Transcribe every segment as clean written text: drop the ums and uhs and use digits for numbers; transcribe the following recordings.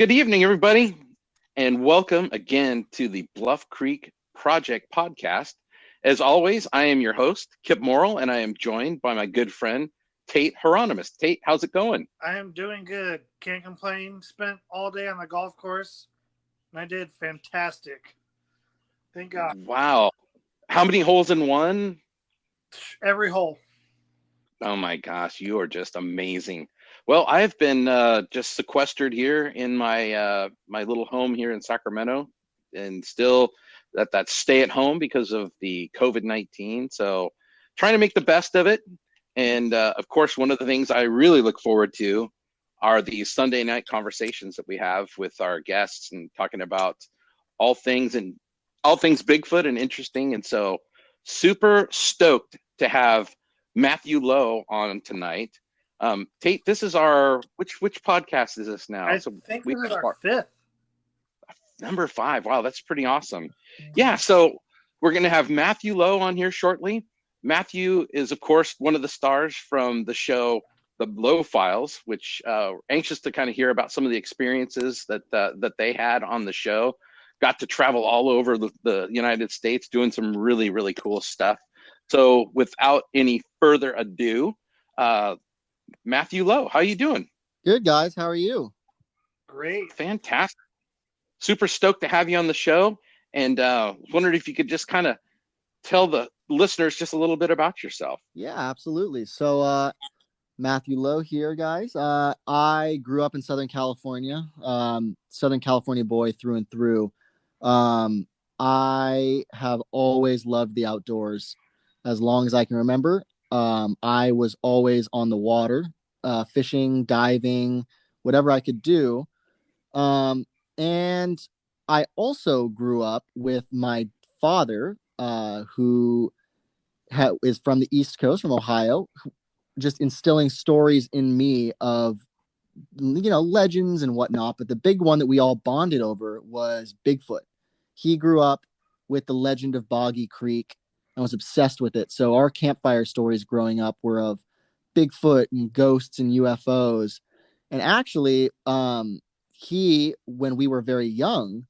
good evening, everybody, and welcome again to the Bluff Creek Project Podcast. As always, I am your host, Kipp Morrill, and I am joined by my good friend, Tate Hieronymus. Tate, how's it going? I am doing good. Can't complain. Spent all day on the golf course, and I did fantastic. Thank God. Wow. How many holes in one? Every hole. Oh my gosh, you are just amazing. Well, I've been just sequestered here in my my little home here in Sacramento, and still that stay at home because of the COVID-19. So trying to make the best of it. And of course, one of the things I really look forward to are these Sunday night conversations that we have with our guests and talking about all things Bigfoot and interesting. And so super stoked to have Matthew Lowe on tonight. Tate, this is our which podcast is this now? I think this is our fifth. Number 5. Wow, that's pretty awesome. Yeah, so we're going to have Matthew Lowe on here shortly. Matthew is, of course, one of the stars from the show, the Lowe Files, which anxious to kind of hear about some of the experiences that they had on the show. Got to travel all over the United States doing some really, really cool stuff. So without any further ado, Matthew Lowe, how you doing? Good, guys. How are you? Great. Fantastic. Super stoked to have you on the show. And wondered if you could just kind of tell the listeners just a little bit about yourself. Yeah, absolutely. So Matthew Lowe here, guys. I grew up in Southern California, Southern California boy through and through. I have always loved the outdoors as long as I can remember. I was always on the water, fishing, diving, whatever I could do. And I also grew up with my father, who is from the East Coast, from Ohio, just instilling stories in me of, legends and whatnot. But the big one that we all bonded over was Bigfoot. He grew up with the legend of Boggy Creek and was obsessed with it. So our campfire stories growing up were of Bigfoot and ghosts and UFOs. And actually, he, when we were very young,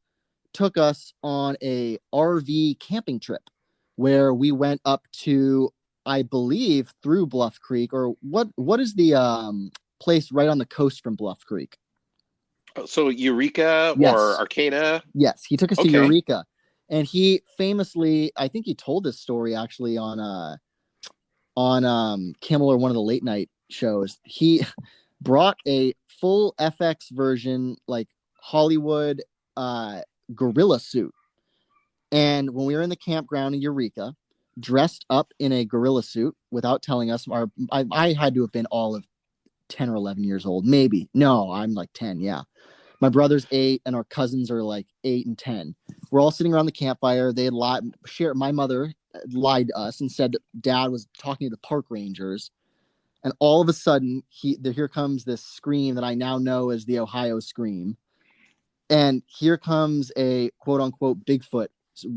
took us on a RV camping trip where we went up to, I believe, through Bluff Creek, or what is the place right on the coast from Bluff Creek? So Eureka. Yes. Or Arcata? Yes, he took us to Okay. Eureka. And he famously, I think he told this story actually on Kimmel or one of the late night shows. He brought a full FX version, like Hollywood gorilla suit. And when we were in the campground in Eureka, dressed up in a gorilla suit without telling us, I had to have been all of 10 or 11 years old. Maybe. No, I'm like 10. Yeah. My brother's 8 and our cousins are like 8 and 10. We're all sitting around the campfire. They lied. My mother lied to us and said that Dad was talking to the park rangers. And all of a sudden, here comes this scream that I now know as the Ohio scream. And here comes a quote unquote Bigfoot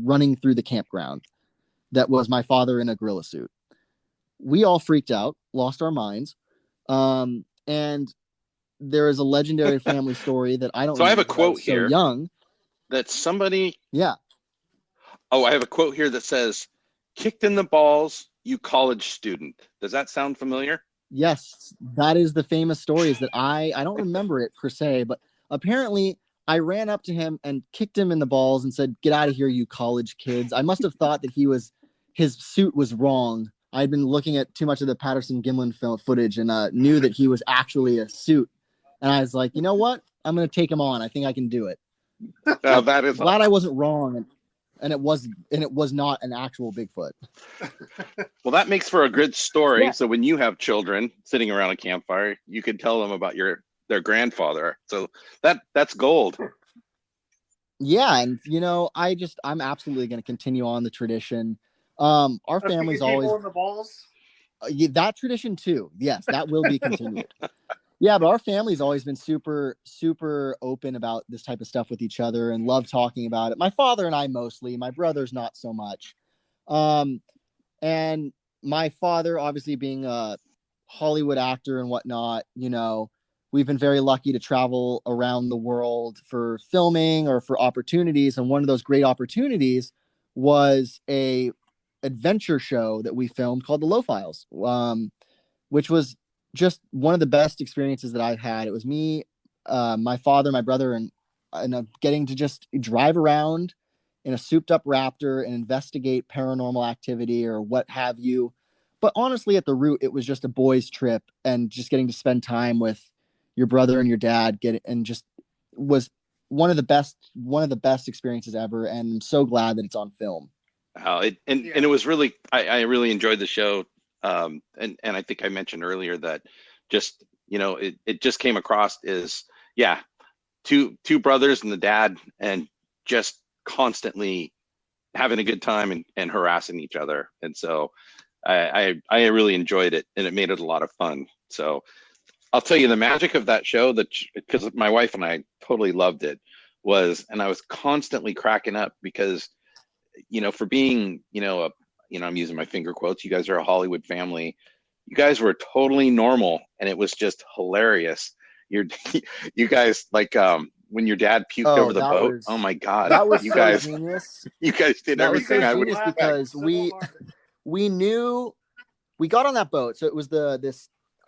running through the campground. That was my father in a gorilla suit. We all freaked out, lost our minds. And there is a legendary family story that I don't know. So I have a quote here. So young. That somebody. Yeah. Oh, I have a quote here that says, "Kicked in the balls, you college student." Does that sound familiar? Yes, that is the famous story. Is that I don't remember it per se, but apparently I ran up to him and kicked him in the balls and said, "Get out of here, you college kids." I must have thought that his suit was wrong. I'd been looking at too much of the Patterson-Gimlin film footage and knew that he was actually a suit. And I was like, you know what? I'm going to take him on. I think I can do it. That is glad I wasn't wrong. And it was not an actual Bigfoot. Well, that makes for a good story. Yeah. So when you have children sitting around a campfire, you can tell them about their grandfather. So that's gold. Yeah, and I'm absolutely going to continue on the tradition. Our family's always in the balls. That tradition too. Yes, that will be continued. Yeah, but our family's always been super, super open about this type of stuff with each other and love talking about it. My father and I mostly. My brother's not so much. And my father, obviously being a Hollywood actor and whatnot, we've been very lucky to travel around the world for filming or for opportunities. And one of those great opportunities was a adventure show that we filmed called the Lowe Files, which was just one of the best experiences that I've had. It was me, my father, my brother, and getting to just drive around in a souped up Raptor and investigate paranormal activity or what have you. But honestly, at the root, it was just a boys' trip, and just getting to spend time with your brother and your dad just was one of the best experiences ever. And I'm so glad that it's on film. And it was really, I really enjoyed the show. And I think I mentioned earlier that just, it just came across as, two brothers and the dad, and just constantly having a good time and harassing each other. And so I really enjoyed it, and it made it a lot of fun. So I'll tell you, the magic of that show, because my wife and I totally loved it, and I was constantly cracking up because, for being, I'm using my finger quotes, you guys are a Hollywood family. You guys were totally normal, and it was just hilarious. You guys, like, when your dad puked over the boat. Oh my God. That was you so guys, genius. You guys did everything I would expect. Because we knew we got on that boat. So it was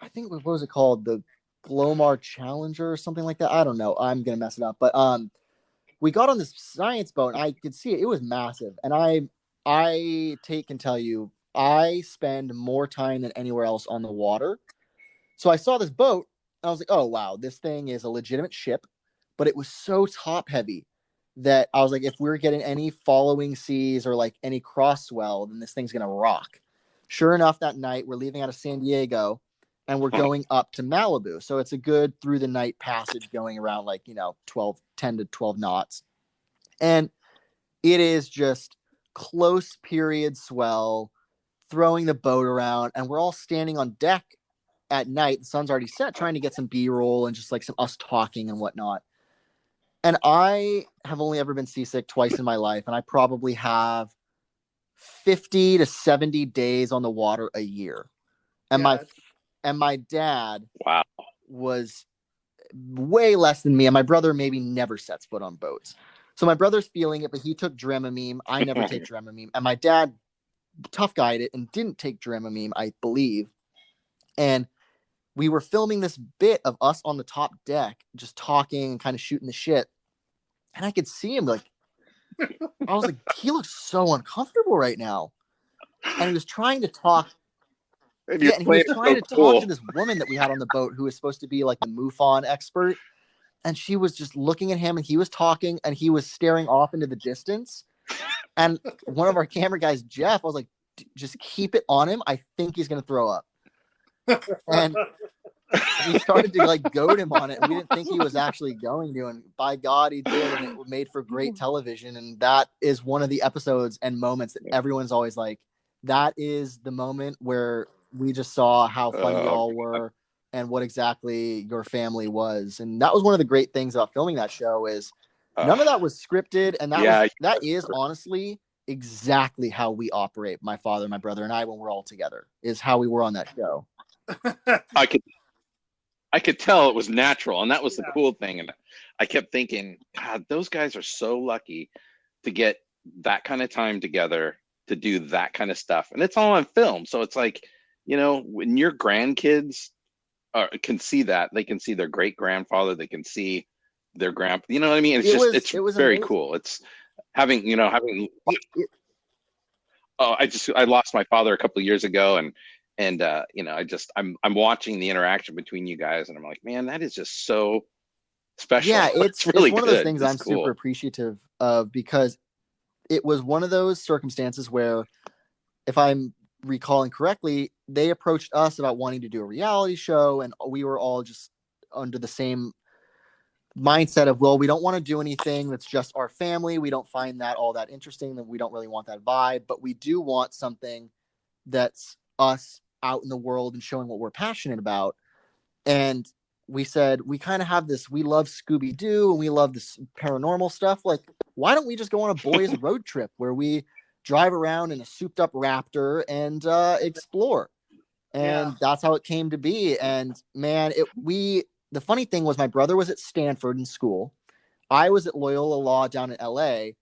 I think, what was it called? The Glomar Challenger or something like that. I don't know. I'm going to mess it up. But we got on this science boat, and I could see it. It was massive. And Tate can tell you, I spend more time than anywhere else on the water. So I saw this boat, and I was like, oh, wow, this thing is a legitimate ship. But it was so top heavy that I was like, if we're getting any following seas or like any cross swell, then this thing's going to rock. Sure enough, that night we're leaving out of San Diego, and we're going up to Malibu. So it's a good through the night passage going around, like, 10 to 12 knots. And it is just close period swell, throwing the boat around. And we're all standing on deck at night. The sun's already set, trying to get some B-roll and just like some us talking and whatnot. And I have only ever been seasick twice in my life. And I probably have 50 to 70 days on the water a year. And my dad was way less than me. And my brother maybe never sets foot on boats. So my brother's feeling it, but he took Dramamine. I never take Dramamine. And my dad tough guyed it and didn't take Dramamine, I believe. And we were filming this bit of us on the top deck, just talking and kind of shooting the shit. And I could see him, like, I was like, he looks so uncomfortable right now. And he was trying to talk. And he was trying to talk to this woman that we had on the boat who was supposed to be like the MUFON expert. And she was just looking at him, and he was talking, and he was staring off into the distance. And one of our camera guys, Jeff, I was like, just keep it on him. I think he's going to throw up. And we started to like goad him on it. And we didn't think he was actually going to. And by God, he did. And it made for great television. And that is one of the episodes and moments that everyone's always like, that is the moment where we just saw how funny y'all were and what exactly your family was. And that was one of the great things about filming that show is none of that was scripted. And that is honestly exactly how we operate. My father, my brother, and I, when we're all together, is how we were on that show. I could tell it was natural, and that was the cool thing. And I kept thinking, God, those guys are so lucky to get that kind of time together to do that kind of stuff. And it's all on film. So it's like, when your grandkids can see that, they can see their great grandfather, they can see their grandpa, you know what I mean? It's very amazing. Cool. It's having I lost my father a couple of years ago, and I'm watching the interaction between you guys, and I'm like, man, that is just so special. Yeah, it's really one of those things I'm super appreciative of, because it was one of those circumstances where, if I'm recalling correctly, they approached us about wanting to do a reality show, and we were all just under the same mindset of, well, we don't want to do anything that's just our family. We don't find that all that interesting, that we don't really want that vibe, but we do want something that's us out in the world and showing what we're passionate about. And we said, we kind of have this, we love Scooby-Doo and we love this paranormal stuff. Like, why don't we just go on a boys road trip where we drive around in a souped up Raptor and explore? And that's how it came to be. And man, the funny thing was my brother was at Stanford in school. I was at Loyola Law down in LA.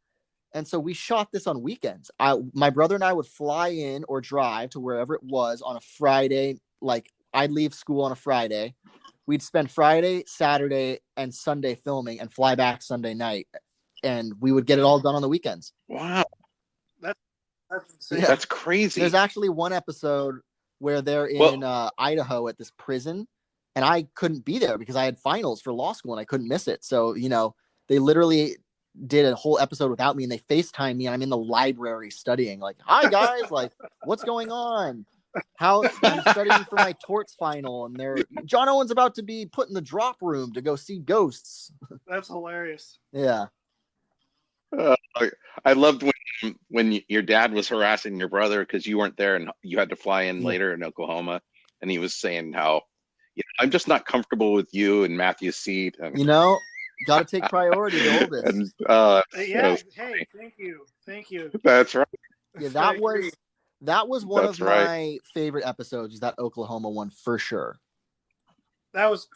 And so we shot this on weekends. My brother and I would fly in or drive to wherever it was on a Friday. Like I'd leave school on a Friday. We'd spend Friday, Saturday, and Sunday filming and fly back Sunday night. And we would get it all done on the weekends. Wow. That's insane. Yeah. That's crazy. There's actually one episode where they're in Idaho at this prison. And I couldn't be there because I had finals for law school and I couldn't miss it. So, they literally did a whole episode without me, and they FaceTime me, and I'm in the library studying. Like, hi guys, like, what's going on? How I'm studying for my torts final, and John Owen's about to be put in the drop room to go see ghosts. That's hilarious. Yeah. I loved when your dad was harassing your brother because you weren't there and you had to fly in later in Oklahoma, and he was saying how, I'm just not comfortable with you and Matthew's seat. And, got to take priority, the oldest. And, hey, thank you. That's right. Yeah, that was one of my favorite episodes. Is that Oklahoma one for sure? That was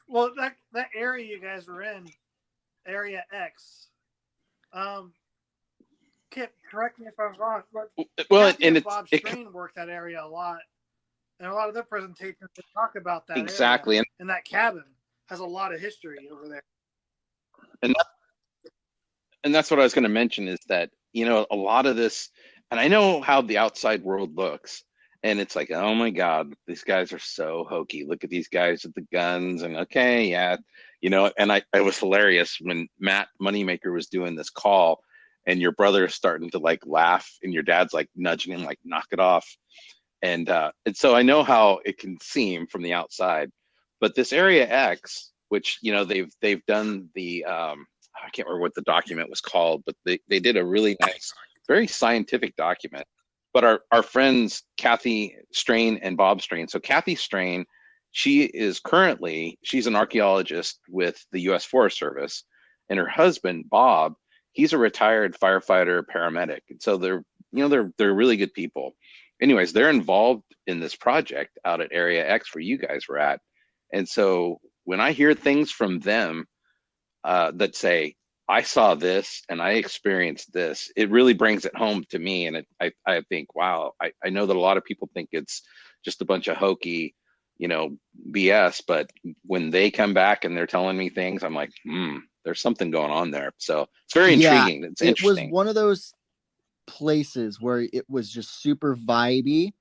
that area you guys were in, Area X. Kip, correct me if I'm wrong. But and Bob Strain worked that area a lot, and a lot of their presentations they talk about that exactly, area. And that cabin has a lot of history over there. And that's what I was going to mention is that, a lot of this, and I know how the outside world looks, and it's like, oh my God, these guys are so hokey. Look at these guys with the guns, and okay, yeah, and it was hilarious when Matt Moneymaker was doing this call, and your brother is starting to like laugh, and your dad's like nudging him, like, knock it off. And so I know how it can seem from the outside, but this Area X, which, they've done the, I can't remember what the document was called, but they did a really nice, very scientific document. But our friends, Kathy Strain and Bob Strain. So Kathy Strain, she's an archaeologist with the U.S. Forest Service, and her husband, Bob, he's a retired firefighter paramedic. And so they're really good people. Anyways, they're involved in this project out at Area X where you guys were at. And so when I hear things from them that say, I saw this and I experienced this, it really brings it home to me. And I think, wow, I know that a lot of people think it's just a bunch of hokey, BS. But when they come back and they're telling me things, I'm like, there's something going on there. So it's very intriguing. It's interesting. It was one of those places where it was just super vibey.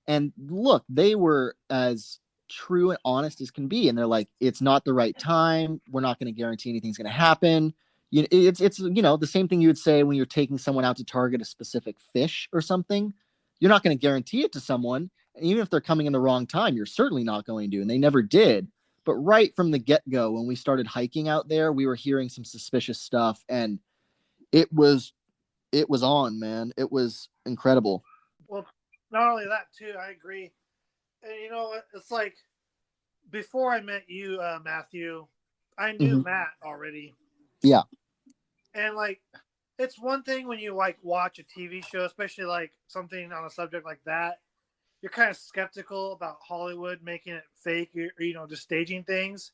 And look, they were as true and honest as can be, and they're like, it's not the right time, we're not going to guarantee anything's going to happen. It's the same thing you would say when you're taking someone out to target a specific fish or something. You're not going to guarantee it to someone, and even if they're coming in the wrong time, you're certainly not going to, and they never did. But right from the get-go, when we started hiking out there, we were hearing some suspicious stuff, and it was on, man. It was incredible. Well, not only that too, I agree. And it's like before I met you, Matthew, I knew Matt already. Yeah. And like, it's one thing when you like watch a TV show, especially like something on a subject like that, you're kind of skeptical about Hollywood making it fake, or just staging things.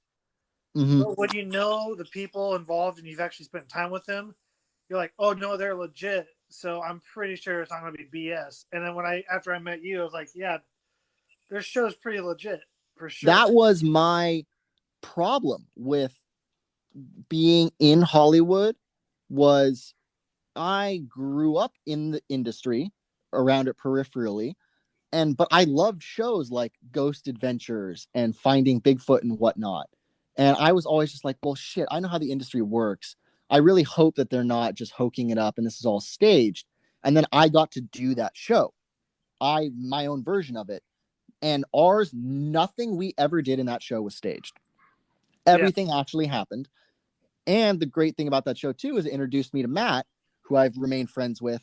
But when you know the people involved and you've actually spent time with them, you're like, oh no, they're legit. So I'm pretty sure it's not going to be BS. And then after I met you, I was like, yeah, their show's pretty legit for sure. That was my problem with being in Hollywood. Was I grew up in the industry, around it peripherally, but I loved shows like Ghost Adventures and Finding Bigfoot and whatnot. And I was always just like, well, shit, I know how the industry works. I really hope that they're not just hoking it up and this is all staged. And then I got to do that show. My own version of it. And nothing we ever did in that show was staged. Everything actually happened. And the great thing about that show too is it introduced me to Matt, who I've remained friends with.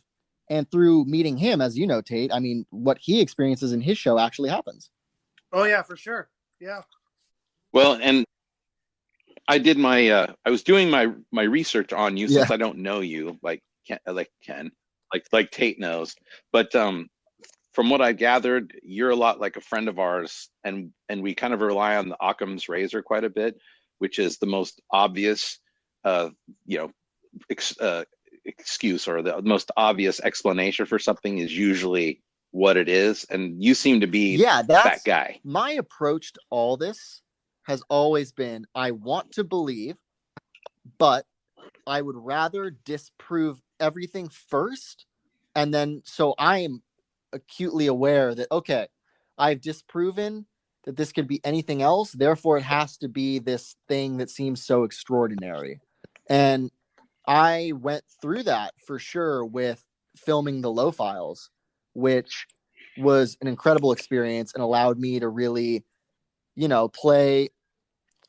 And through meeting him, as you know, Tate, I mean, what he experiences in his show actually happens. Oh yeah, for sure. Yeah. Well, and I did I was doing my research on you since I don't know you like Ken, like Tate knows. But from what I gathered, you're a lot like a friend of ours, and we kind of rely on the Occam's razor quite a bit. which is the most obvious, excuse, or the most obvious explanation for something is usually what it is. And you seem to be that guy. My approach to all this has always been, I want to believe, but I would rather disprove everything first. And then, so I am acutely aware that, okay, I've disproven that this could be anything else. Therefore, it has to be this thing that seems so extraordinary. And I went through that for sure with filming the Lowe Files, which was an incredible experience and allowed me to really, play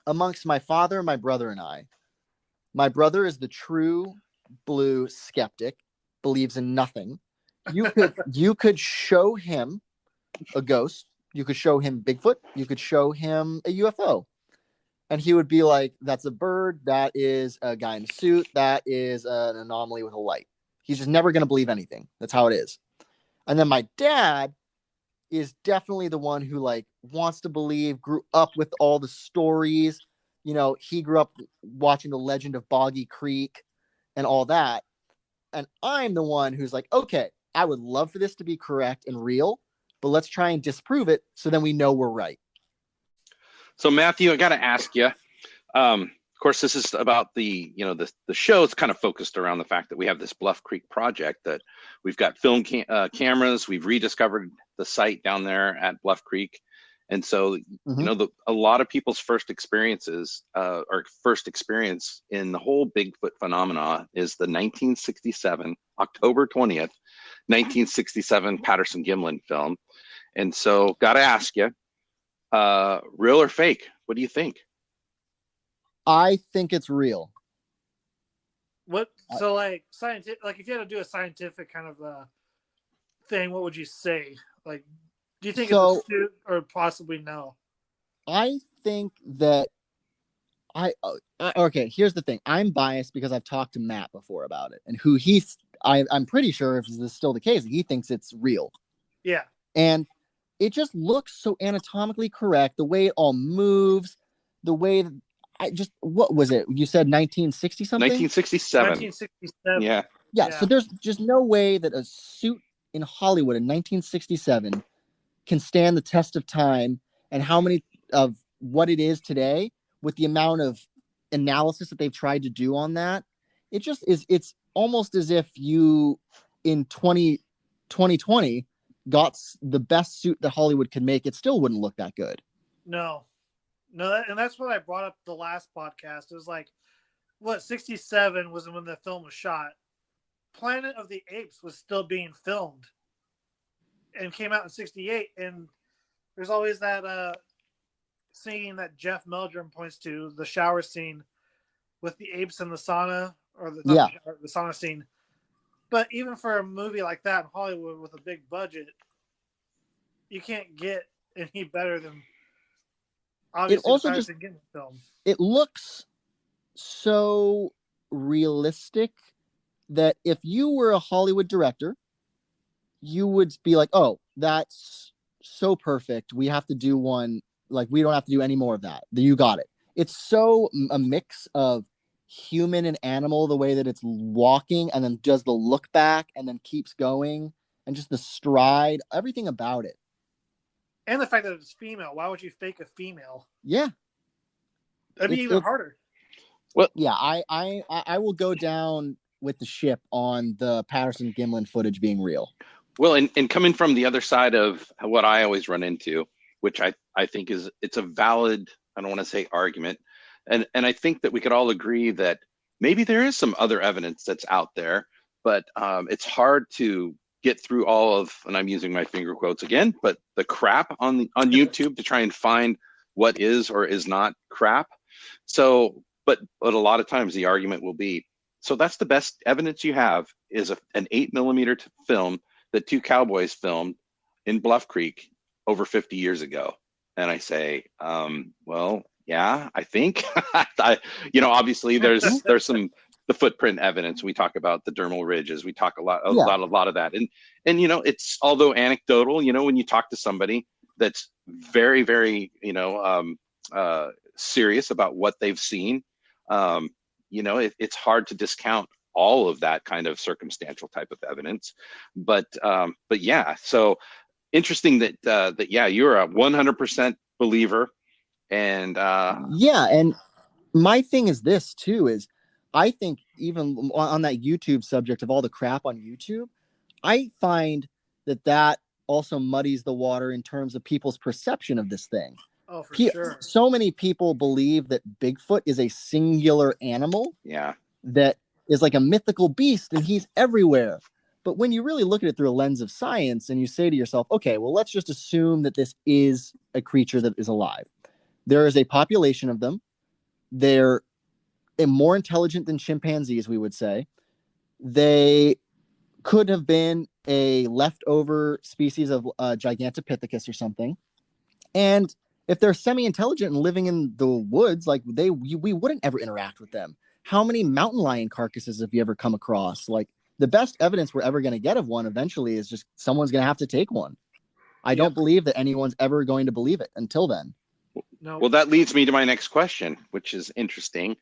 amongst my father, my brother, and I. My brother is the true blue skeptic, believes in nothing. You could show him a ghost, you could show him Bigfoot, you could show him a UFO, and he would be like, that's a bird, that is a guy in a suit, that is an anomaly with a light. He's just never going to believe anything. That's how it is. And then my dad is definitely the one who wants to believe, grew up with all the stories. He grew up watching The Legend of Boggy Creek and all that. And I'm the one who's like, okay, I would love for this to be correct and real, but let's try and disprove it so then we know we're right. So Matthew, I got to ask you, of course, this is about the show. It's kind of focused around the fact that we have this Bluff Creek project, that we've got film cameras. We've rediscovered the site down there at Bluff Creek. And so, a lot of people's first experience in the whole Bigfoot phenomena is the 1967, October 20th, 1967 Patterson-Gimlin film. And so, got to ask you, real or fake? What do you think? I think it's real. What? So, scientific, if you had to do a scientific kind of thing, what would you say? Do you think it's a suit or possibly no? I think that okay, here's the thing. I'm biased because I've talked to Matt before about it, and I'm pretty sure, if this is still the case, he thinks it's real. Yeah. And it just looks so anatomically correct, the way it all moves, the way that what was it? You said 1960 something? 1967. 1967. Yeah. So there's just no way that a suit in Hollywood in 1967 can stand the test of time, and how many of what it is today with the amount of analysis that they've tried to do on that. It just is. It's almost as if you in 2020 got the best suit that Hollywood could make. It still wouldn't look that good. No, and that's what I brought up the last podcast. It was 67 was when the film was shot. Planet of the Apes was still being filmed and came out in 68. And there's always that scene that Jeff Meldrum points to, the shower scene with the apes in the sauna, or the sauna scene. But even for a movie like that in Hollywood with a big budget, you can't get any better than obviously the film. It looks so realistic that if you were a Hollywood director, you would be like, oh, that's so perfect. We have to do one. We don't have to do any more of that. You got it. It's so a mix of human and animal, the way that it's walking and then does the look back and then keeps going, and just the stride, everything about it. And the fact that it's female. Why would you fake a female? Yeah. That'd be even harder. Well, yeah, I will go down with the ship on the Patterson-Gimlin footage being real. Well, and coming from the other side of what I always run into, which I think it's a valid, I don't want to say argument, and I think that we could all agree that maybe there is some other evidence that's out there, but it's hard to get through all of, and I'm using my finger quotes again, but the crap on YouTube to try and find what is or is not crap. So, but a lot of times the argument will be, so that's the best evidence you have is an 8mm film that two cowboys filmed in Bluff Creek over 50 years ago. And I say, well, yeah, I think, obviously there's some, the footprint evidence. We talk about the dermal ridges. We talk a lot of that. And it's, although anecdotal, when you talk to somebody that's very, very, serious about what they've seen, it's hard to discount all of that kind of circumstantial type of evidence. But yeah, so interesting that you're a 100% believer. And and my thing is this too, is I think even on that YouTube subject of all the crap on YouTube, I find that also muddies the water in terms of people's perception of this thing. Oh, for sure. So many people believe that Bigfoot is a singular animal. Yeah. That is like a mythical beast and he's everywhere. But when you really look at it through a lens of science and you say to yourself, okay, well, let's just assume that this is a creature that is alive. There is a population of them. They're more intelligent than chimpanzees, we would say. They could have been a leftover species of Gigantopithecus or something. And if they're semi-intelligent and living in the woods, like we wouldn't ever interact with them. How many mountain lion carcasses have you ever come across? Like, the best evidence we're ever going to get of one eventually is just someone's going to have to take one. I don't believe that anyone's ever going to believe it until then. No. Well, that leads me to my next question, which is interesting.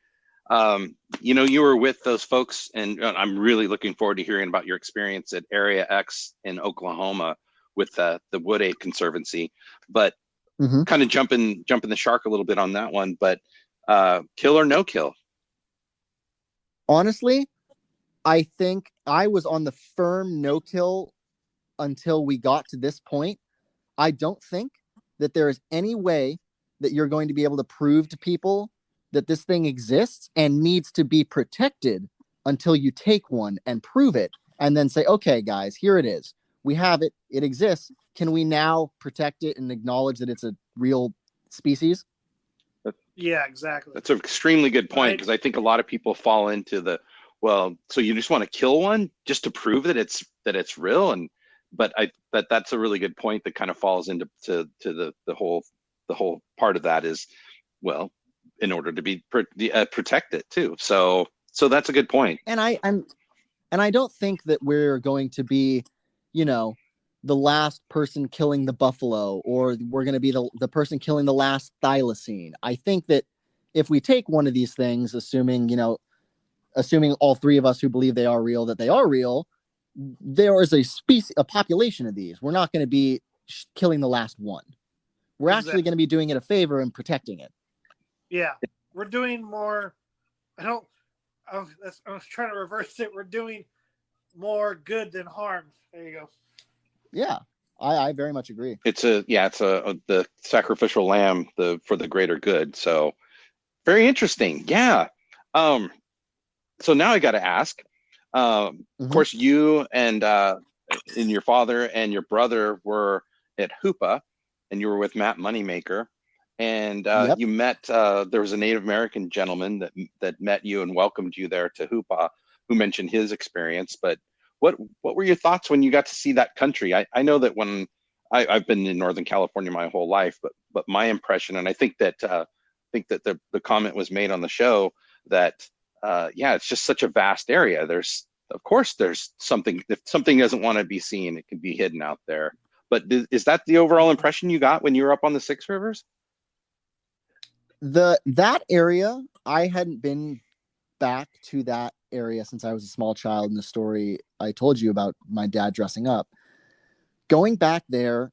You were with those folks, and I'm really looking forward to hearing about your experience at Area X in Oklahoma with the Wood Ape Conservancy. But kind of jumping the shark a little bit on that one. But kill or no kill? Honestly, I think I was on the firm no kill until we got to this point. I don't think that there is any way that you're going to be able to prove to people that this thing exists and needs to be protected until you take one and prove it and then say, okay, guys, here it is. We have it. It exists. Can we now protect it and acknowledge that it's a real species? Yeah, exactly. That's an extremely good point, because I think a lot of people fall into so you just want to kill one just to prove that it's real. But that's a really good point that kind of falls into the whole part of that is, well, in order to be protect it too. So that's a good point. And I don't think that we're going to be, the last person killing the buffalo, or we're going to be the person killing the last thylacine. I think that if we take one of these things, assuming all three of us who believe they are real, that they are real, there is a population of these. We're not going to be killing the last one. We're actually going to be doing it a favor and protecting it. Yeah, we're doing more. I was trying to reverse it. We're doing more good than harm. There you go. Yeah, I very much agree. It's the sacrificial lamb for the greater good. So very interesting. Yeah. So now I got to ask. Of course, you and your father and your brother were at Hoopa, and you were with Matt Moneymaker, and you met. There was a Native American gentleman that met you and welcomed you there to Hoopa, who mentioned his experience. But what were your thoughts when you got to see that country? I know that when I've been in Northern California my whole life, but my impression, and I think that the comment was made on the show that it's just such a vast area. There's something. If something doesn't want to be seen, it can be hidden out there. But is that the overall impression you got when you were up on the Six Rivers? That area, I hadn't been back to that area since I was a small child, in the story I told you about my dad dressing up. Going back there,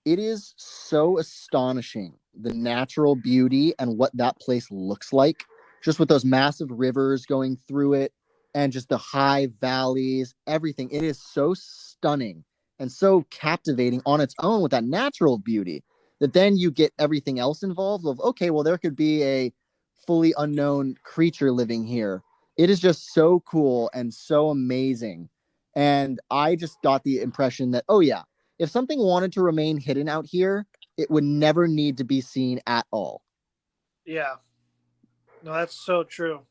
it is so astonishing, the natural beauty and what that place looks like, just with those massive rivers going through it and just the high valleys, everything. It is so stunning and so captivating on its own with that natural beauty, that then you get everything else involved of, okay, well, there could be a fully unknown creature living here. It is just so cool and so amazing. And I just got the impression that, oh yeah, if something wanted to remain hidden out here, it would never need to be seen at all. Yeah. No, that's so true.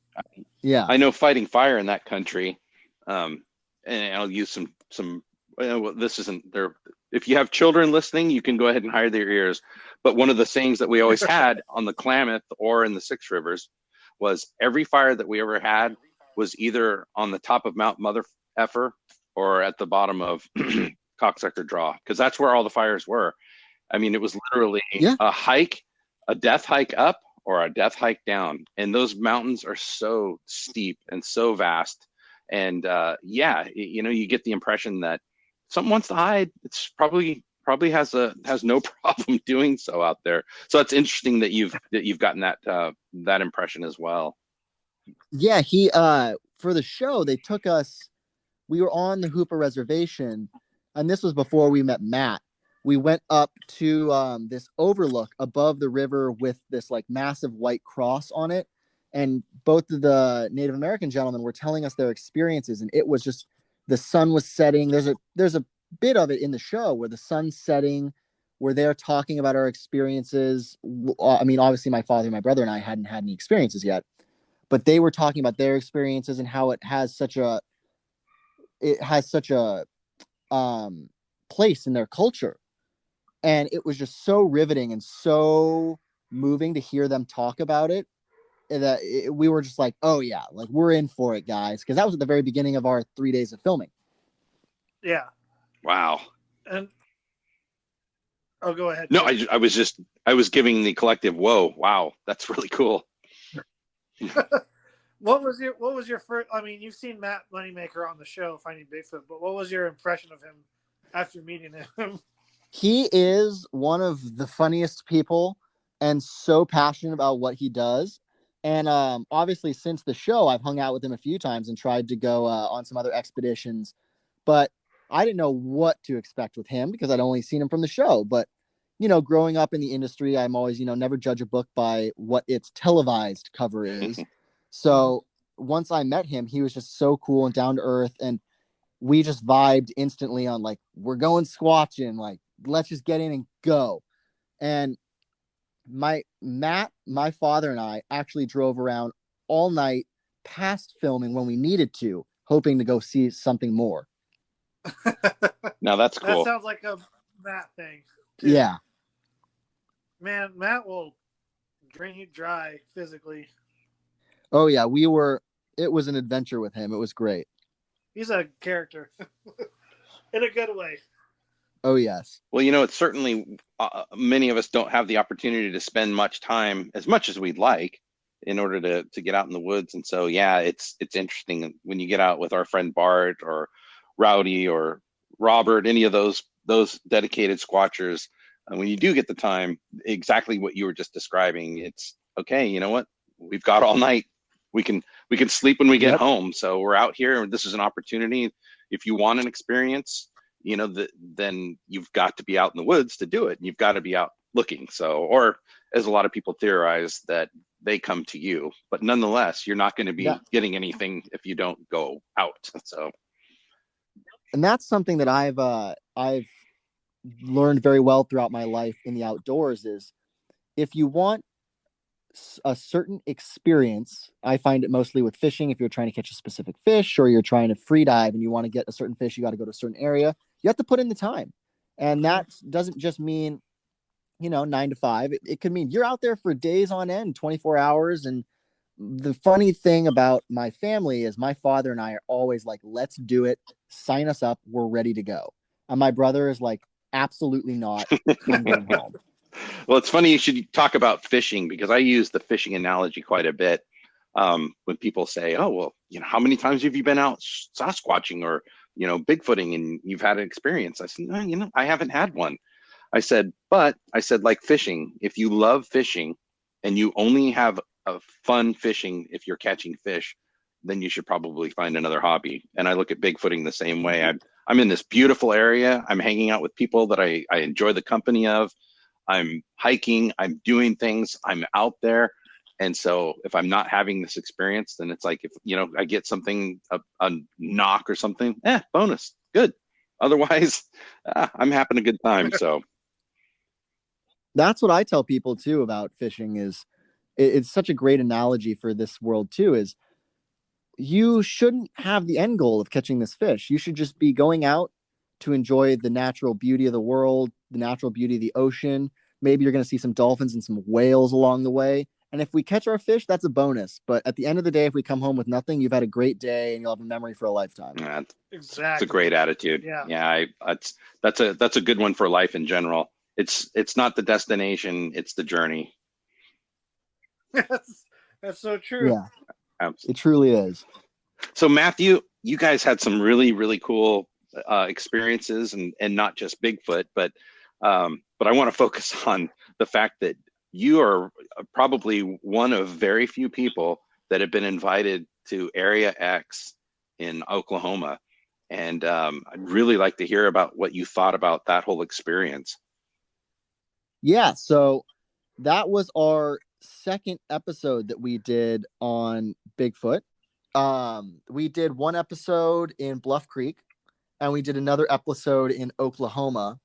Yeah. I know fighting fire in that country, and I'll use some this isn't there. If you have children listening, you can go ahead and hide their ears. But one of the sayings that we always had on the Klamath or in the Six Rivers was every fire that we ever had was either on the top of Mount Mother Effer or at the bottom of Coxsucker Draw, because that's where all the fires were. I mean, it was literally a hike, a death hike up or a death hike down. And those mountains are so steep and so vast. And you get the impression that something wants to hide. It's probably has no problem doing so out there. So it's interesting that you've gotten that impression as well. Yeah, he for the show they took us. We were on the Hoopa Reservation, and this was before we met Matt. We went up to this overlook above the river with this like massive white cross on it. And both of the Native American gentlemen were telling us their experiences. And it was just, the sun was setting. There's a bit of it in the show where the sun's setting, where they're talking about our experiences. I mean, obviously my father, my brother, and I hadn't had any experiences yet, but they were talking about their experiences and how it has such a place in their culture. And it was just so riveting and so moving to hear them talk about it, that we were just like, oh yeah, like we're in for it, guys. Because that was at the very beginning of our 3 days of filming. Yeah. Wow. And go ahead. No, I was giving the collective, whoa, wow, that's really cool. What was your first? I mean, you've seen Matt Moneymaker on the show Finding Bigfoot, but what was your impression of him after meeting him? He is one of the funniest people and so passionate about what he does. And obviously, since the show, I've hung out with him a few times and tried to go on some other expeditions. But I didn't know what to expect with him because I'd only seen him from the show. But, growing up in the industry, I'm always, never judge a book by what its televised cover is. So once I met him, he was just so cool and down to earth. And we just vibed instantly on like, we're going squatching, like, let's just get in and go. And my father and I actually drove around all night past filming when we needed to, hoping to go see something more. Now that's cool. That sounds like a Matt thing, too. Yeah. Man, Matt will drain you dry physically. Oh yeah, it was an adventure with him. It was great. He's a character in a good way. Oh yes. Well, it's certainly many of us don't have the opportunity to spend as much as we'd like in order to get out in the woods. And so, yeah, it's interesting when you get out with our friend Bart or Rowdy or Robert, any of those dedicated squatchers. And when you do get the time, exactly what you were just describing, it's okay. You know what? We've got all night. We can sleep when we get home. So we're out here, and this is an opportunity. If you want an experience, then you've got to be out in the woods to do it. You've got to be out looking. So, or as a lot of people theorize, that they come to you, but nonetheless, you're not going to be getting anything if you don't go out. So, and that's something that I've learned very well throughout my life in the outdoors is if you want a certain experience, I find it mostly with fishing. If you're trying to catch a specific fish or you're trying to free dive and you want to get a certain fish, you got to go to a certain area. You have to put in the time. And that doesn't just mean, 9 to 5. It could mean you're out there for days on end, 24 hours. And the funny thing about my family is my father and I are always like, let's do it. Sign us up. We're ready to go. And my brother is like, absolutely not. I'm going home. Well, it's funny you should talk about fishing because I use the fishing analogy quite a bit. When people say, oh, well, how many times have you been out Sasquatching or, Bigfooting and you've had an experience? I said, no, I haven't had one. I said, like fishing, if you love fishing and you only have a fun fishing if you're catching fish, then you should probably find another hobby. And I look at Bigfooting the same way. I'm in this beautiful area. I'm hanging out with people that I enjoy the company of. I'm hiking, I'm doing things, I'm out there. And so if I'm not having this experience, then it's like, if, I get something, a knock or something, bonus, good. Otherwise, I'm having a good time. So that's what I tell people too about fishing is it's such a great analogy for this world too, is you shouldn't have the end goal of catching this fish. You should just be going out to enjoy the natural beauty of the world, the natural beauty of the ocean. Maybe you're going to see some dolphins and some whales along the way. And if we catch our fish, that's a bonus. But at the end of the day, if we come home with nothing, you've had a great day and you'll have a memory for a lifetime. Exactly. It's a great attitude. Yeah. That's a good one for life in general. It's not the destination, it's the journey. That's so true. Yeah, Absolutely. it truly is. So Matthew, you guys had some really, really cool experiences, and not just Bigfoot, but I want to focus on the fact that you are probably one of very few people that have been invited to Area X in Oklahoma. And I'd really like to hear about what you thought about that whole experience. Yeah, so that was our second episode that we did on Bigfoot. We did one episode in Bluff Creek, and we did another episode in Oklahoma.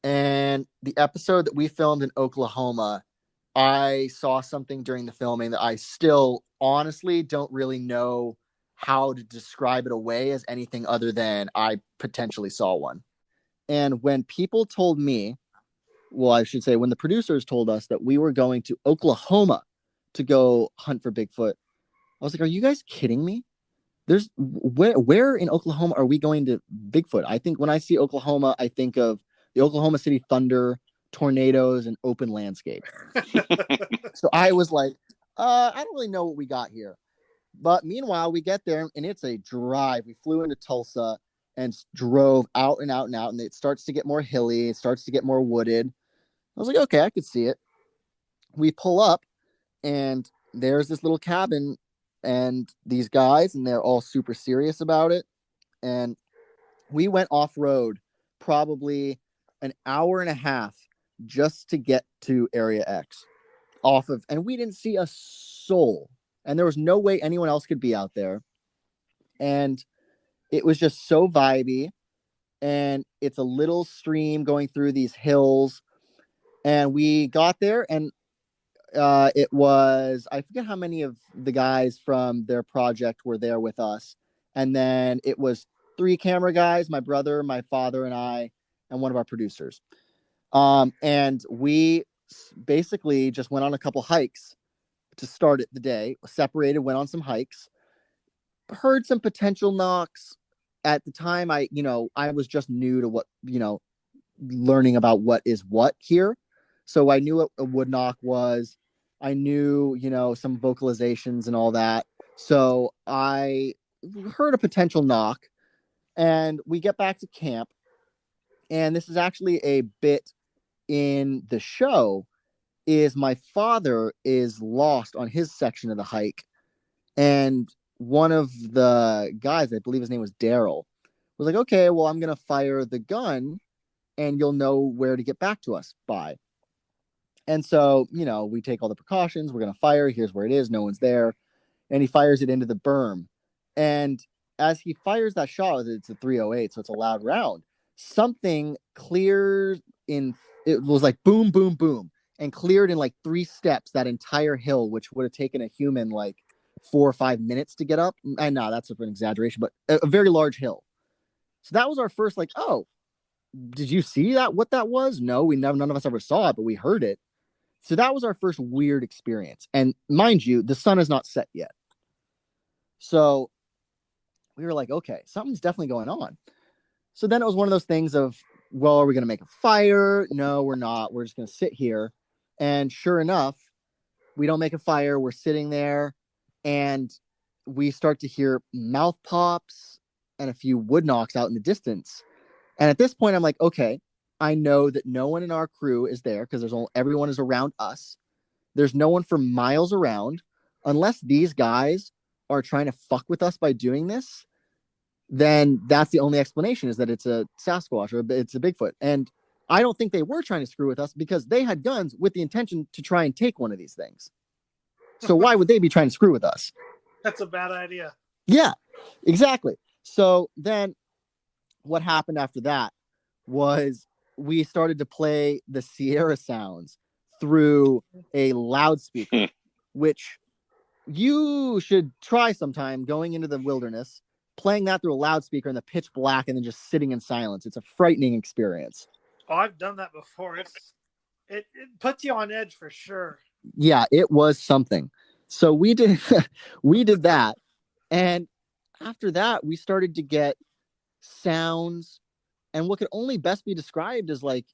And the episode that we filmed in Oklahoma, I saw something during the filming that I still honestly don't really know how to describe it away as anything other than I potentially saw one. And when people told me, well, I should say when the producers told us that we were going to Oklahoma to go hunt for Bigfoot, I was like, are you guys kidding me? There's where in Oklahoma are we going to Bigfoot? I think when I see Oklahoma, I think of the Oklahoma City Thunder, tornadoes, and open landscape. So I was like, I don't really know what we got here. But meanwhile, we get there and it's a drive. We flew into Tulsa and drove out and out and out, and it starts to get more hilly. It starts to get more wooded. I was like, okay, I could see it. We pull up and there's this little cabin and these guys, and they're all super serious about it. And we went off road probably an hour and a half just to get to Area X and we didn't see a soul, and there was no way anyone else could be out there. And it was just so vibey, and it's a little stream going through these hills. And we got there, and it was, I forget how many of the guys from their project were there with us. And then it was 3 camera guys, my brother, my father, and I, and one of our producers. And we basically just went on a couple hikes to start the day, separated, went on some hikes, heard some potential knocks. At the time, I was just new to what, learning about what is what here. So I knew what a wood knock was. I knew, some vocalizations and all that. So I heard a potential knock, and we get back to camp. And this is actually a bit in the show, is my father is lost on his section of the hike. And one of the guys, I believe his name was Daryl, was like, okay, well, I'm going to fire the gun and you'll know where to get back to us by. And so, we take all the precautions. We're going to fire. Here's where it is. No one's there. And he fires it into the berm. And as he fires that shot, it's a 308, so it's a loud round. Something cleared it was like boom, boom, boom, and cleared in like 3 steps that entire hill, which would have taken a human like 4 or 5 minutes to get up. And no, that's an exaggeration, but a very large hill. So that was our first, like, oh, did you see that? What that was? No, none of us ever saw it, but we heard it. So that was our first weird experience. And mind you, the sun is not set yet. So we were like, okay, something's definitely going on. So then it was one of those things of, well, are we going to make a fire? No, we're not. We're just going to sit here. And sure enough, we don't make a fire. We're sitting there, and we start to hear mouth pops and a few wood knocks out in the distance. And at this point, I'm like, okay, I know that no one in our crew is there because everyone is around us. There's no one for miles around. Unless these guys are trying to fuck with us by doing this, then that's the only explanation, is that it's a Sasquatch or it's a Bigfoot. And I don't think they were trying to screw with us, because they had guns with the intention to try and take one of these things. So why would they be trying to screw with us? That's a bad idea. Yeah, exactly. So then what happened after that was we started to play the Sierra sounds through a loudspeaker, which you should try sometime, going into the wilderness, playing that through a loudspeaker in the pitch black, and then just sitting in silence. It's a frightening experience. Oh, I've done that before. It puts you on edge for sure. Yeah, it was something. So we did that. And after that, we started to get sounds, and what could only best be described as like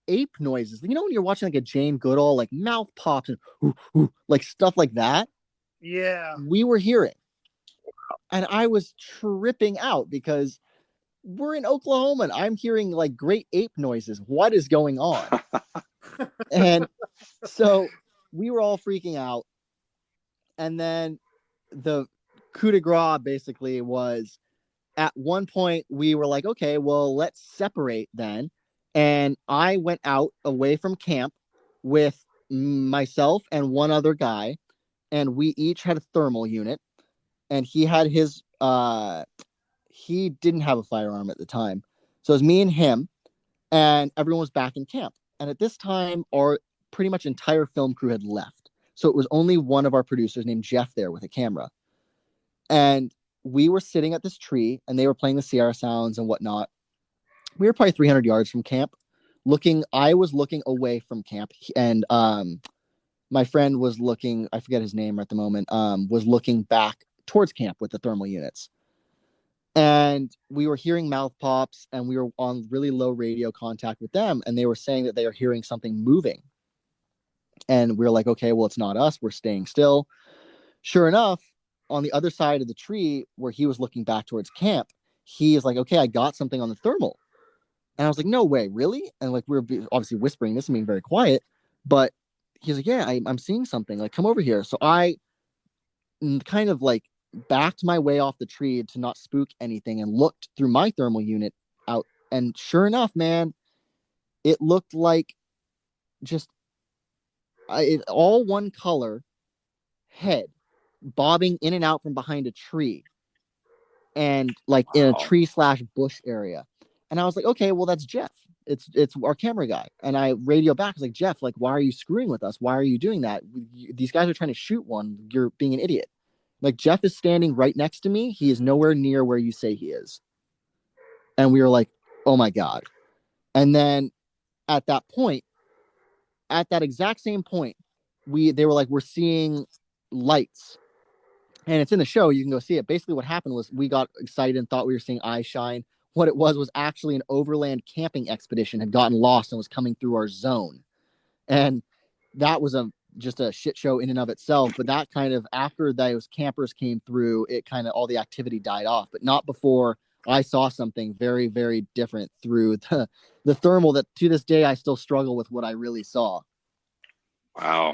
ape noises. You know, when you're watching like a Jane Goodall, like mouth pops and ooh, ooh, like stuff like that. Yeah. We were hearing. And I was tripping out because we're in Oklahoma and I'm hearing like great ape noises. What is going on? And so we were all freaking out. And then the coup de grace basically was, at one point we were like, okay, well, let's separate then. And I went out away from camp with myself and one other guy, and we each had a thermal unit, and he had his he didn't have a firearm at the time. So it was me and him, and everyone was back in camp. And at this time, our pretty much entire film crew had left. So it was only one of our producers named Jeff there with a camera. And we were sitting at this tree, and they were playing the Sierra Sounds and whatnot. We were probably 300 yards from camp. I was looking away from camp, and my friend was looking, I forget his name at the moment, was looking back towards camp with the thermal units. And we were hearing mouth pops, and we were on really low radio contact with them, and they were saying that they are hearing something moving. And we were like, okay, well, it's not us. We're staying still. Sure enough, on the other side of the tree where he was looking back towards camp, he is like, okay, I got something on the thermal. And I was like, no way, really? And like, we were obviously whispering this and being very quiet, but he's like, yeah, I'm seeing something, like, come over here. So I kind of like backed my way off the tree to not spook anything and looked through my thermal unit out. And sure enough, man, it looked like just all one color head bobbing in and out from behind a tree, and like in a tree / bush area. And I was like, okay, well, that's Jeff. It's our camera guy. And I radio back, I was like, Jeff, like, why are you screwing with us? Why are you doing that? These guys are trying to shoot one. You're being an idiot. Like, Jeff is standing right next to me. He is nowhere near where you say he is. And we were like, oh my God. And then at that point, at that exact same point, they were like, we're seeing lights. And it's in the show. You can go see it. Basically, what happened was we got excited and thought we were seeing eyes shine. What it was actually an overland camping expedition had gotten lost and was coming through our zone. And that was just a shit show in and of itself. But that kind of, after those campers came through, it kind of, all the activity died off. But not before I saw something very, very different through the thermal that to this day I still struggle with what I really saw. Wow.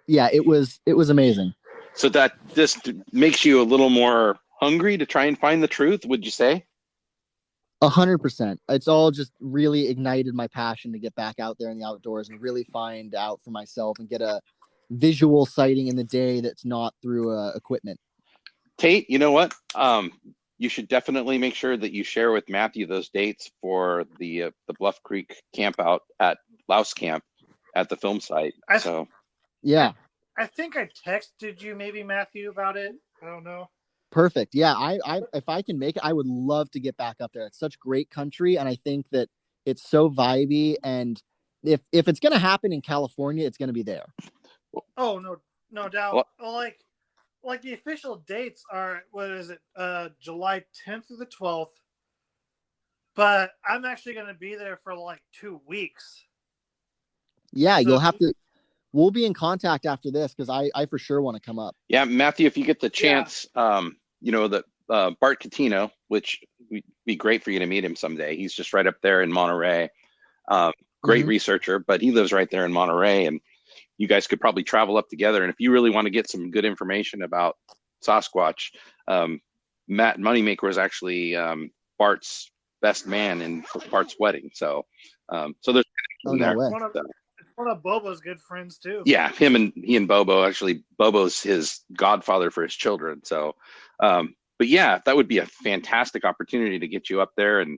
Yeah, it was amazing. So that just makes you a little more hungry to try and find the truth, would you say? 100%. It's all just really ignited my passion to get back out there in the outdoors and really find out for myself and get a visual sighting in the day that's not through equipment. Tate, you know what? You should definitely make sure that you share with Matthew those dates for the Bluff Creek camp out at Louse Camp at the film site. Yeah. I think I texted you maybe, Matthew, about it. I don't know. Perfect. Yeah, I if I can make it, I would love to get back up there. It's such great country, and I think that it's so vibey. And if it's gonna happen in California, it's gonna be there. Oh, no doubt. Well, like the official dates are, what is it? July 10th through the 12th. But I'm actually gonna be there for like 2 weeks. Yeah, so you'll have to. We'll be in contact after this because I for sure want to come up. Yeah, Matthew, if you get the chance, that Bart Catino, which would be great for you to meet him someday. He's just right up there in Monterey. Great researcher, but he lives right there in Monterey, and you guys could probably travel up together. And if you really want to get some good information about Sasquatch, Matt Moneymaker was actually Bart's best man in Bart's wedding. So there's there. One of Bobo's good friends too. Yeah, he and Bobo, actually Bobo's his godfather for his children. So, but yeah, that would be a fantastic opportunity to get you up there and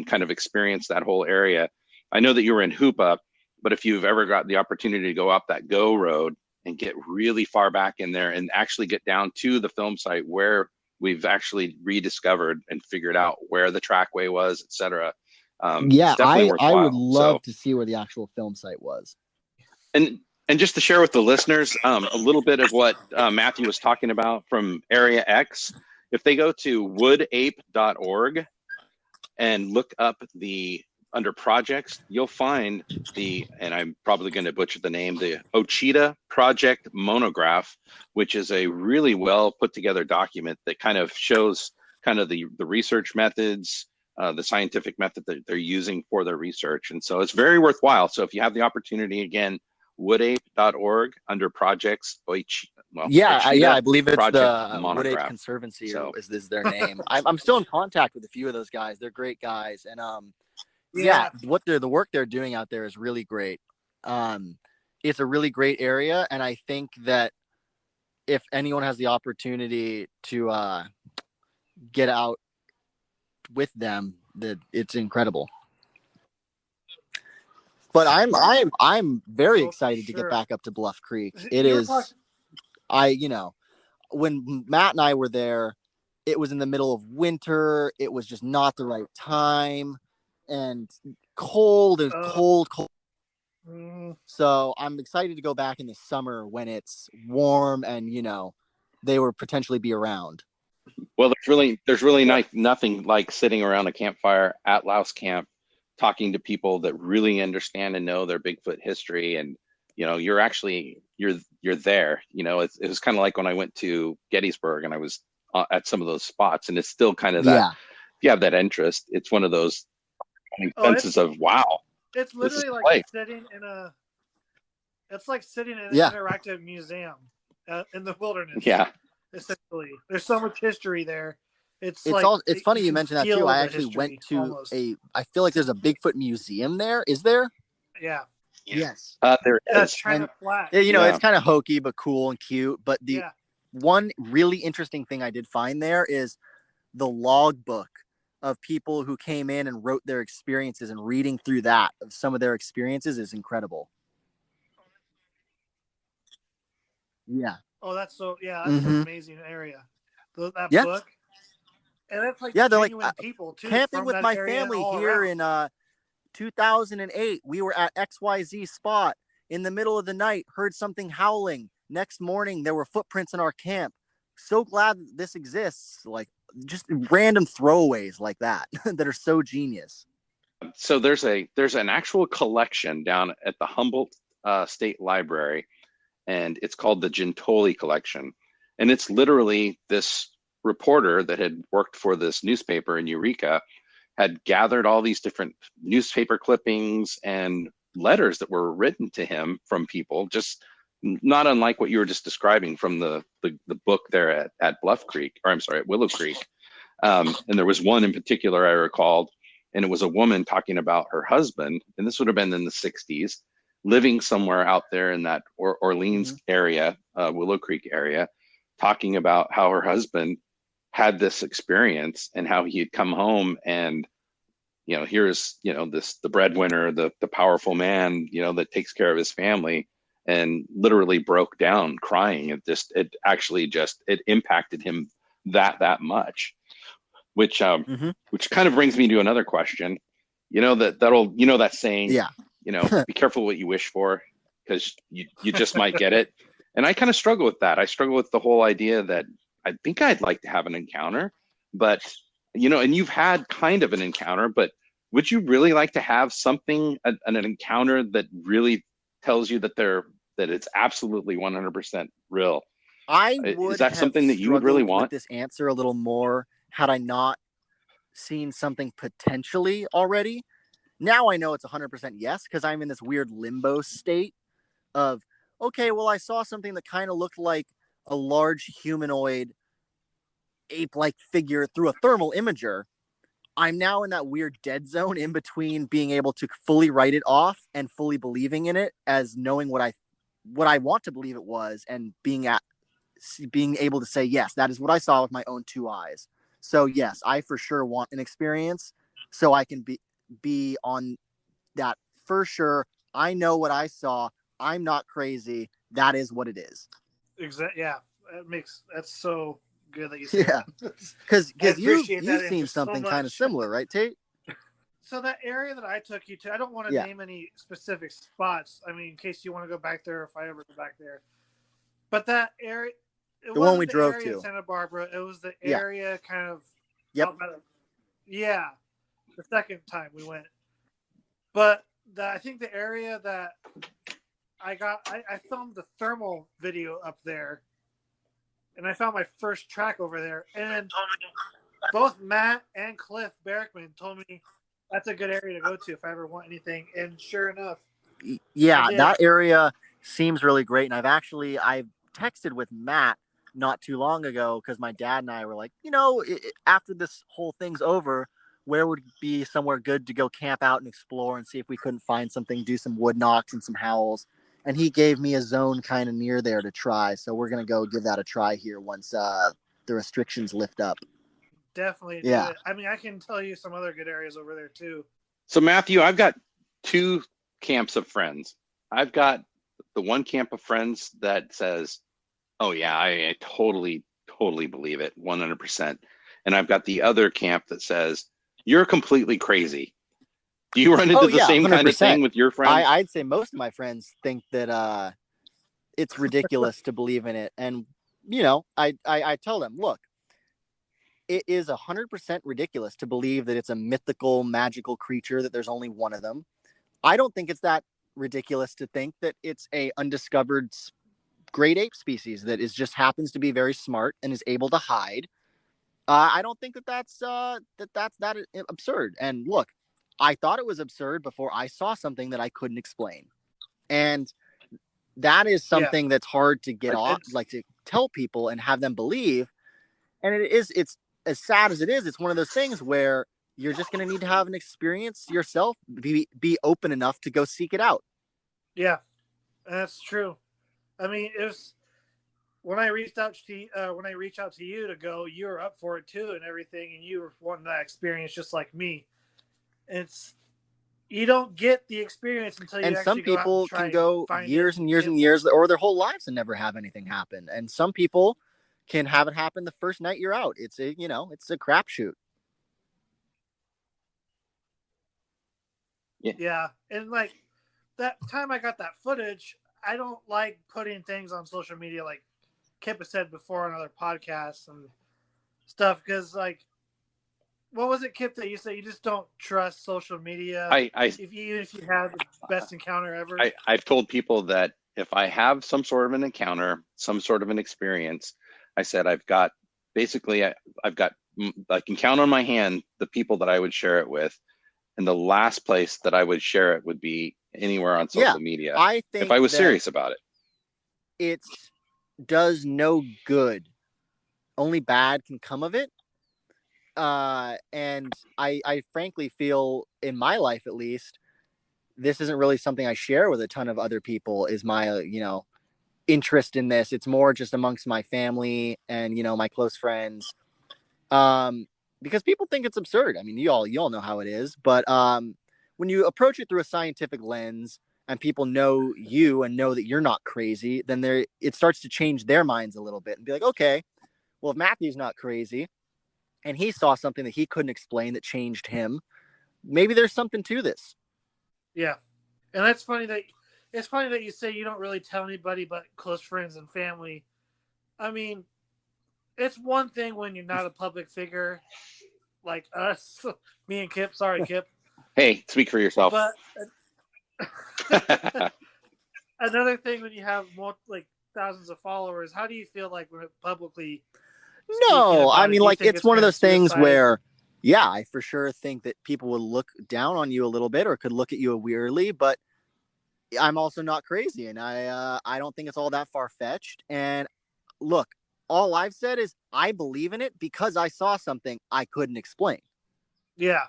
kind of experience that whole area. I know that you were in Hoopa, but if you've ever got the opportunity to go up that Go road and get really far back in there and actually get down to the film site where we've actually rediscovered and figured out where the trackway was, etc. I would love to see where the actual film site was. And just to share with the listeners a little bit of what Matthew was talking about from Area X, if they go to woodape.org and look up the under projects, you'll find and I'm probably going to butcher the name, the Ochita Project Monograph, which is a really well put together document that kind of shows kind of the research methods, the scientific method that they're using for their research. And so it's very worthwhile. So if you have the opportunity, again, woodape.org under projects. I believe it's Project the Monograph. Wood Ape Conservancy is their name. I'm still in contact with a few of those guys. They're great guys, and the work they're doing out there is really great. It's a really great area, and I think that if anyone has the opportunity to get out with them, that it's incredible. But I'm very excited to get back up to Bluff Creek. It is, when Matt and I were there, it was in the middle of winter. It was just not the right time, and cold. It was cold. So I'm excited to go back in the summer when it's warm and they will potentially be around. Well, there's really nothing like sitting around a campfire at Louse Camp, talking to people that really understand and know their Bigfoot history, and you're there. It was kind of like when I went to Gettysburg and I was at some of those spots, and it's still kind of that. If you have that interest, it's one of those senses of wow. It's literally like sitting in an interactive museum in the wilderness. Yeah. Essentially, there's so much history there. It's funny you mentioned that too. I actually went to I feel like there's a Bigfoot museum there. Is there? Yeah. Yes. There is. China Flat. It's kind of hokey but cool and cute. But the one really interesting thing I did find there is the logbook of people who came in and wrote their experiences, and reading through that of some of their experiences is incredible. Yeah. Oh, that's an amazing area. That book. And that's like they're like people too. Camping with my family here in 2008. We were at XYZ spot in the middle of the night, heard something howling. Next morning, there were footprints in our camp. So glad this exists. Like just random throwaways like that that are so genius. So there's an actual collection down at the Humboldt State Library, and it's called the Gintoli Collection. And it's literally this reporter that had worked for this newspaper in Eureka had gathered all these different newspaper clippings and letters that were written to him from people, just not unlike what you were just describing from the book there at Bluff Creek, or I'm sorry, at Willow Creek. And there was one in particular I recalled, and it was a woman talking about her husband, and this would have been in the 60s, living somewhere out there in that Orleans area, Willow Creek area, talking about how her husband had this experience and how he had come home and, here's, the breadwinner, the powerful man, that takes care of his family, and literally broke down crying. It impacted him that much, which kind of brings me to another question. That saying, be careful what you wish for, because you just might get it. And I kind of struggle with that. I struggle with the whole idea that I think I'd like to have an encounter, but, and you've had kind of an encounter, but would you really like to have something, an encounter that really tells you that it's absolutely 100% real? Is that something that you would really want? With this answer a little more had I not seen something potentially already. Now I know it's 100% yes, because I'm in this weird limbo state of, okay, well, I saw something that kind of looked like a large humanoid ape-like figure through a thermal imager. I'm now in that weird dead zone in between being able to fully write it off and fully believing in it as knowing what I want to believe it was, and being able to say, yes, that is what I saw with my own two eyes. So yes, I for sure want an experience so I can be on that for sure. I know what I saw. I'm not crazy. That is what it is. Exactly. Yeah. That's so good that you said that. Because you've seen something kind of similar, right, Tate? So that area that I took you to, I don't want to name any specific spots. I mean, in case you want to go back there, if I ever go back there. But that area, the one we drove to, in Santa Barbara, it was the area kind of. Yep. The second time we went, But I think the area that I filmed the thermal video up there, and I found my first track over there. And both Matt and Cliff Barrickman told me that's a good area to go to if I ever want anything. And sure enough, yeah, that area seems really great. And I've texted with Matt not too long ago because my dad and I were like, after this whole thing's over, where would be somewhere good to go camp out and explore and see if we couldn't find something, do some wood knocks and some howls. And he gave me a zone kind of near there to try. So we're going to go give that a try here once the restrictions lift up. Definitely do it. I mean, I can tell you some other good areas over there too. So Matthew, I've got 2 camps of friends. I've got the one camp of friends that says, oh yeah, I totally believe it, 100%. And I've got the other camp that says, you're completely crazy. Do you run into the same 100%. Kind of thing with your friends? I'd say most of my friends think that it's ridiculous to believe in it. And, I tell them, look, it is 100% ridiculous to believe that it's a mythical, magical creature, that there's only one of them. I don't think it's that ridiculous to think that it's a undiscovered great ape species that just happens to be very smart and is able to hide. I don't think that's absurd. And look, I thought it was absurd before I saw something that I couldn't explain. And that is something that's hard to get off, like to tell people and have them believe. And it's as sad as it is, it's one of those things where you're just going to need to have an experience yourself, be open enough to go seek it out. Yeah, that's true. I mean, it was when I reached out to you to go, you were up for it too and everything, and you were wanting that experience just like me. You don't get the experience until you and actually some people go out and can go years and years and years, or their whole lives and never have anything happen. And some people can have it happen the first night you're out. It's a crapshoot. Yeah. And like that time I got that footage, I don't like putting things on social media like Kip has said before on other podcasts and stuff, because like, what was it, Kip, that you said you just don't trust social media? If you have the best encounter ever. I've told people that if I have some sort of an encounter, some sort of an experience, I said I can count on my hand the people that I would share it with, and the last place that I would share it would be anywhere on social media. I think if I was serious about it, it does no good. Only bad can come of it. And I frankly feel, in my life at least, this isn't really something I share with a ton of other people, is my, interest in this. It's more just amongst my family and, my close friends. Because people think it's absurd. I mean, you all know how it is, but, when you approach it through a scientific lens and people know you and know that you're not crazy, then it starts to change their minds a little bit and be like, okay, well, if Matthew's not crazy, and he saw something that he couldn't explain that changed him, maybe there's something to this. Yeah. And it's funny that you say you don't really tell anybody but close friends and family. I mean, it's one thing when you're not a public figure like us, me and Kip. Sorry, Kip. Hey, speak for yourself. But another thing when you have thousands of followers, how do you feel like when it publicly? No, I mean, like, it's one of those things where, yeah, I for sure think that people will look down on you a little bit or could look at you weirdly, but I'm also not crazy, and I don't think it's all that far-fetched. And look, all I've said is I believe in it because I saw something I couldn't explain. Yeah,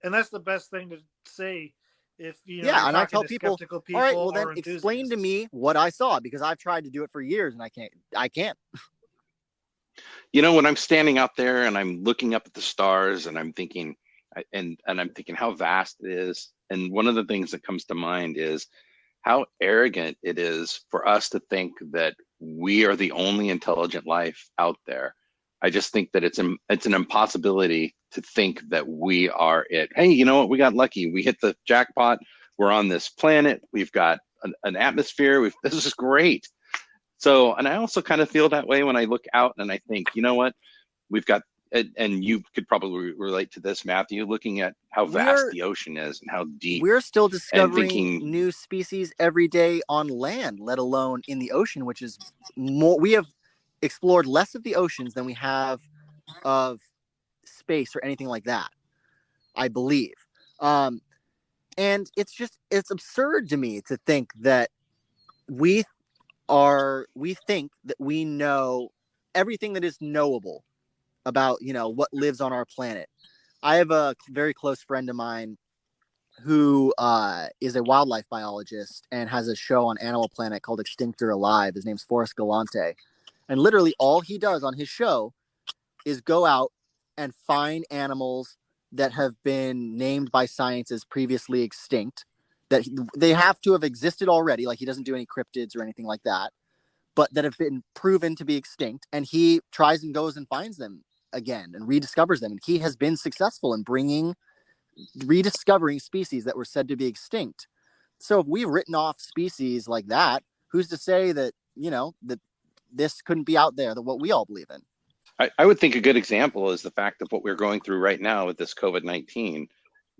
and that's the best thing to say. If and I tell people, all right, well then explain to me what I saw, because I've tried to do it for years and I can't. When I'm standing out there and I'm looking up at the stars and I'm thinking, and I'm thinking how vast it is. And one of the things that comes to mind is how arrogant it is for us to think that we are the only intelligent life out there. I just think that it's an impossibility to think that we are it. Hey, you know what? We got lucky. We hit the jackpot. We're on this planet. We've got an atmosphere. This is great. So, and I also kind of feel that way when I look out and I think, you know what? We've got and you could probably relate to this, Matthew, looking at how vast the ocean is and how deep. We're still discovering new species every day on land, let alone in the ocean, which is more. We have explored less of the oceans than we have of space or anything like that, I believe. And it's absurd to me to think that we think that we know everything that is knowable about, what lives on our planet. I have a very close friend of mine who is a wildlife biologist and has a show on Animal Planet called Extinct or Alive. His name's Forrest Galante. And literally all he does on his show is go out and find animals that have been named by science as previously extinct, that they have to have existed already. Like, he doesn't do any cryptids or anything like that, but that have been proven to be extinct. And he tries and goes and finds them again and rediscovers them. And he has been successful in rediscovering species that were said to be extinct. So if we've written off species like that, who's to say that, that this couldn't be out there, that what we all believe in? I would think a good example is the fact of what we're going through right now with this COVID-19.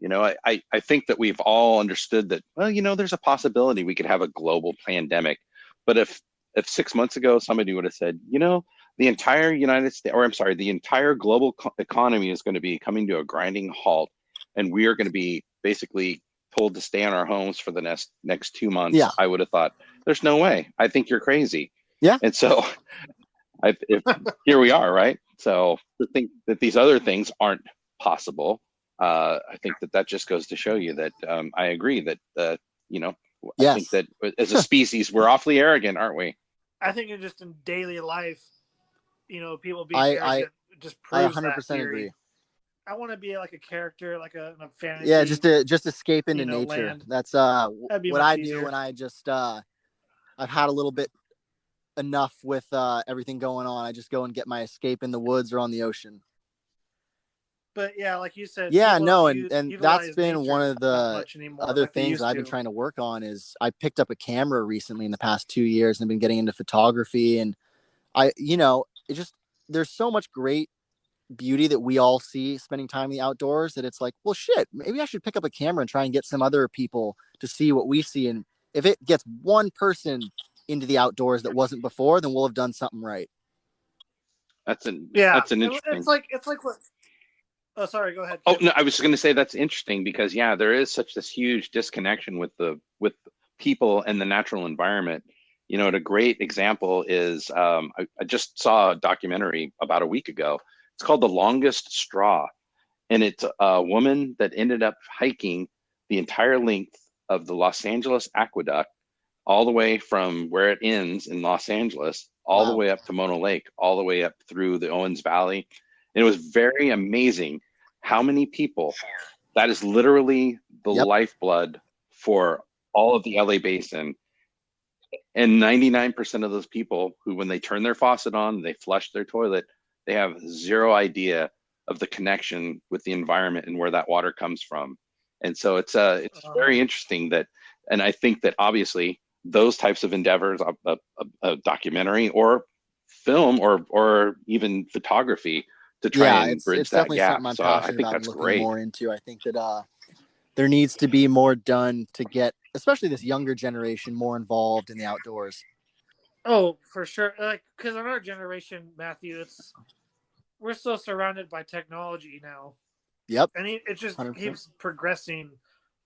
I think that we've all understood that, well, there's a possibility we could have a global pandemic. But if 6 months ago, somebody would have said, the entire the entire global economy is going to be coming to a grinding halt, and we are going to be basically told to stay in our homes for the next 2 months, yeah, I would have thought, there's no way. I think you're crazy. Yeah. And so here we are, right? So to think that these other things aren't possible, I think that just goes to show you that I agree that, yes. I think that as a species, we're awfully arrogant, aren't we? I think it's just in daily life, people being arrogant just proves I 100% that agree. I want to be like a character, like a fantasy. Yeah, just escape into nature. Land. That's what I do when I just I've had a little bit enough with everything going on. I just go and get my escape in the woods or on the ocean. But yeah, like you said, and that's been one of the other things that I've been trying to work on. Is I picked up a camera recently in the past 2 years and been getting into photography, and there's so much great beauty that we all see spending time in the outdoors that it's like, well, shit, maybe I should pick up a camera and try and get some other people to see what we see. And if it gets one person into the outdoors that wasn't before, then we'll have done something right. That's an interesting. It's like what. Oh, sorry. Go ahead. Oh no, I was just going to say that's interesting because there is such this huge disconnection with people and the natural environment. A great example is I just saw a documentary about a week ago. It's called The Longest Straw, and it's a woman that ended up hiking the entire length of the Los Angeles Aqueduct, all the way from where it ends in Los Angeles, all the way up to Mono Lake, all the way up through the Owens Valley. And it was very amazing how many people, that is literally the lifeblood for all of the LA basin. And 99% of those people who, when they turn their faucet on, they flush their toilet, they have zero idea of the connection with the environment and where that water comes from. And so it's very interesting that, and I think that obviously those types of endeavors, a documentary or film or even photography to try and bridge that gap. I'm so passionate I think about that's looking great. more into. I think that there needs to be more done to get, especially this younger generation, more involved in the outdoors. Oh, for sure. Because in our generation, Matthew, we're so surrounded by technology now. Yep. And it just 100%. keeps progressing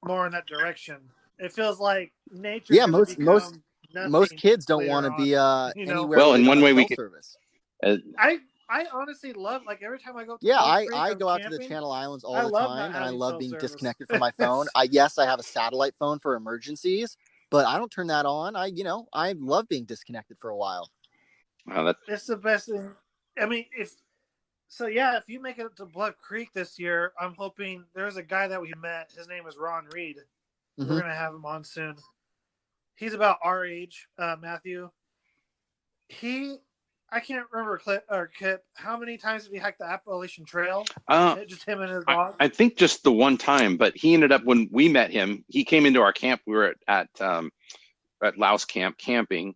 more in that direction. It feels like nature. Yeah, most kids don't want to be anywhere. Well, in one way we could. Service. I honestly love, every time I go to I go out to the Channel Islands all the time, and I love being disconnected from my phone. I have a satellite phone for emergencies, but I don't turn that on. I love being disconnected for a while. Wow, it's the best thing. I mean, if you make it to Bluff Creek this year, I'm hoping there's a guy that we met. His name is Ron Reed. Mm-hmm. We're gonna have him on soon. He's about our age, Matthew. I can't remember, Kip, how many times did he hike the Appalachian Trail? Just him and his dog? I think just the one time, but he ended up, when we met him, he came into our camp. We were at Lowe's camp camping,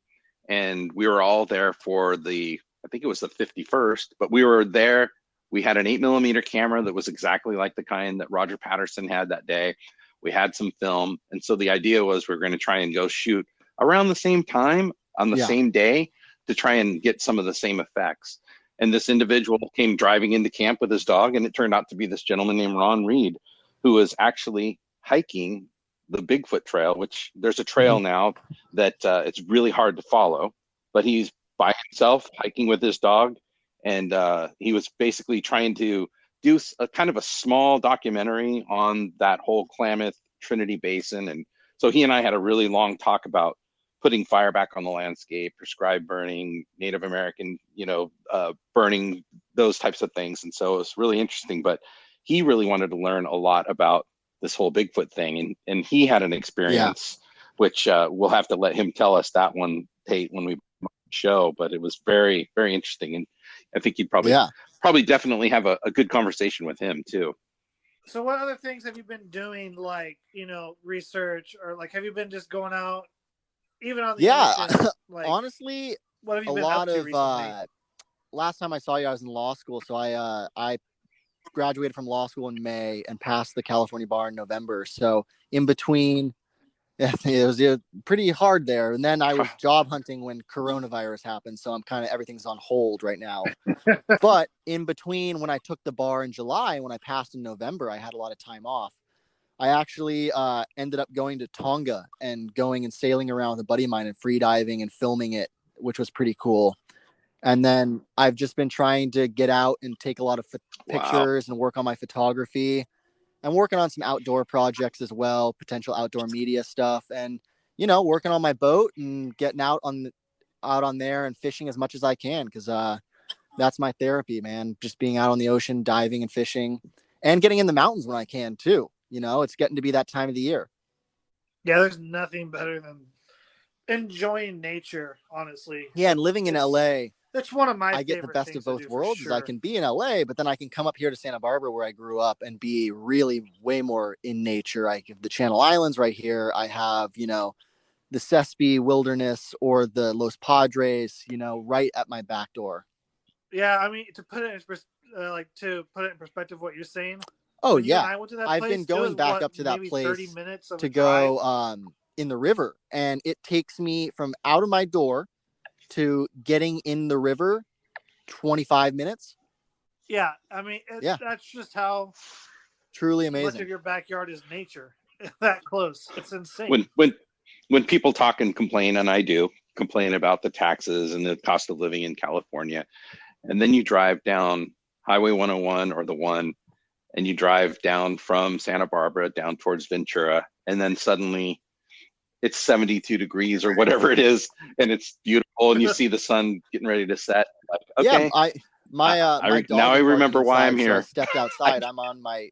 and we were all there for I think it was the 51st, but we were there We had an 8mm camera that was exactly like the kind that Roger Patterson had that day. We had some film. And so the idea was we're going to try and go shoot around the same time on the same day to try and get some of the same effects. And this individual came driving into camp with his dog, and it turned out to be this gentleman named Ron Reed, who was actually hiking the Bigfoot trail, which there's a trail now that it's really hard to follow, but he's by himself hiking with his dog. And he was basically trying to do a kind of a small documentary on that whole Klamath Trinity Basin. And so he and I had a really long talk about putting fire back on the landscape, prescribed burning, Native American, burning, those types of things. And so it was really interesting, but he really wanted to learn a lot about this whole Bigfoot thing. And he had an experience, which we'll have to let him tell us that one, Tate, when we show, but it was very, very interesting. And I think you'd probably definitely have a good conversation with him too. So what other things have you been doing, like, research, or like, have you been just going out even on the ocean, like, honestly, what have you been up to recently? Last time I saw you, I was in law school. So I graduated from law school in May and passed the California bar in November. So in between, it was pretty hard there. And then I was job hunting when coronavirus happened. So everything's on hold right now. But in between, when I took the bar in July, when I passed in November, I had a lot of time off. I actually ended up going to Tonga and going and sailing around with a buddy of mine and free diving and filming it, which was pretty cool. And then I've just been trying to get out and take a lot of pictures and work on my photography. I'm working on some outdoor projects as well, potential outdoor media stuff, and, working on my boat and getting out on there and fishing as much as I can. Cause that's my therapy, man. Just being out on the ocean, diving and fishing, and getting in the mountains when I can too. It's getting to be that time of the year. Yeah, there's nothing better than enjoying nature, honestly. Yeah, and living in LA, that's one of my I get the best of both worlds. Is I can be in LA, but then I can come up here to Santa Barbara where I grew up and be really way more in nature. I have the Channel Islands right here. I have, the Sespe Wilderness or the Los Padres, right at my back door. Yeah, I mean, to put it in perspective, what you're saying. Oh yeah, I've been going back up to that place 30 minutes to go in the river, and it takes me from out of my door to getting in the river 25 minutes. Yeah, I mean, that's just how truly amazing much of your backyard is nature. That close, it's insane. When people talk and complain, and I do complain about the taxes and the cost of living in California, and then you drive down Highway 101 or the 1, and you drive down from Santa Barbara down towards Ventura, and then suddenly it's 72 degrees or whatever it is, and it's beautiful, and you see the sun getting ready to set. Like, okay, yeah, my dog now I remember why I'm here. So I stepped outside. I'm on my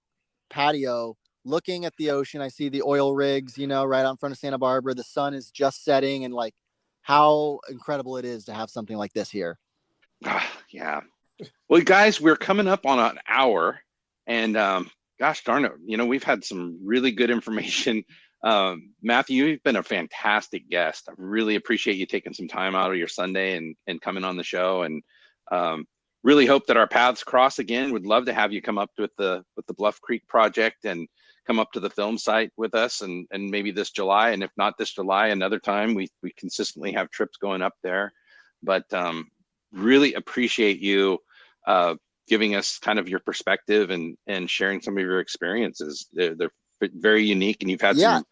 patio looking at the ocean. I see the oil rigs, right out in front of Santa Barbara. The sun is just setting, and like how incredible it is to have something like this here. Yeah. Well, guys, we're coming up on an hour, and gosh darn it, we've had some really good information. Matthew, you've been a fantastic guest. I really appreciate you taking some time out of your Sunday and coming on the show, and really hope that our paths cross again. Would love to have you come up with the Bluff Creek Project and come up to the film site with us, and maybe this July, and if not this July, another time. We consistently have trips going up there, but really appreciate you giving us kind of your perspective and sharing some of your experiences. They're very unique, and you've had some